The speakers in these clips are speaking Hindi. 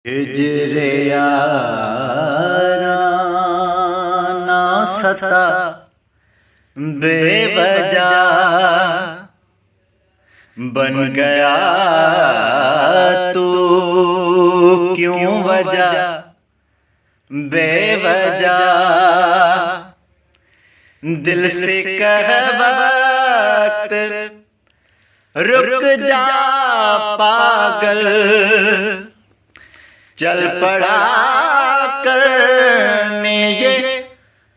हिजरे यारा ना सता बेवजह बन गया तू क्यों वजह बेवजह दिल से कह वक्त रुक जा पागल चल पड़ा करने ये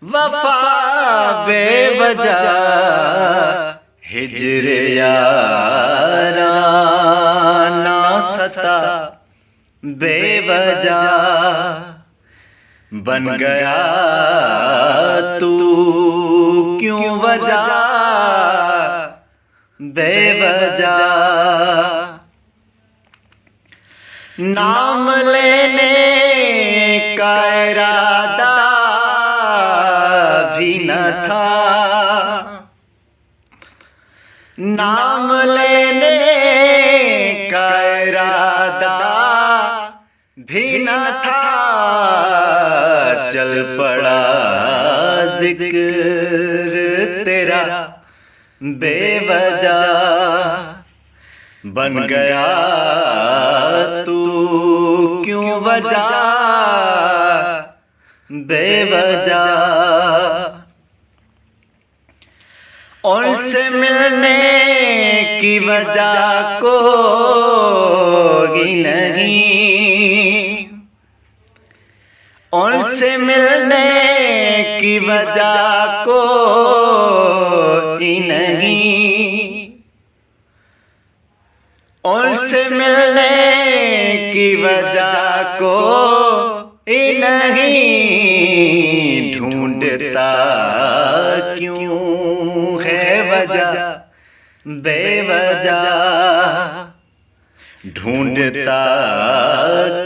वफा बेवजह हिजरे यारा ना सता बेवजह बन गया तू क्यों वजह बेवजह नाम लेने का इरादा भी न था, नाम लेने का इरादा भी न था, चल पड़ा जिक्र तेरा बेवजह बन गया तू क्यों वजह बेवजह उनसे मिलने की वजह कोई नहीं, उनसे मिलने की वजह कोई नहीं, उनसे मिलने की वजह कोई नहीं, ढूंढता क्यों है वजह बेवजह, ढूंढता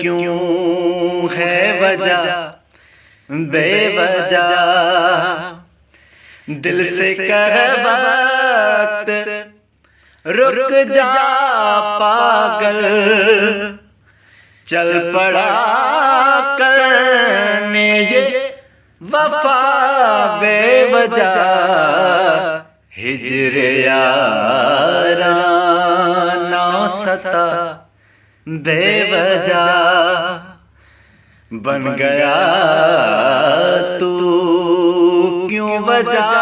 क्यों है वजह बेवजह दिल से कह वक्त रुक जा पागल चल पड़ा करने ये वफा बेवजह हिजरे यारा ना सता बेवजह बन गया तू क्यों वजह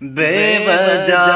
बेवजह।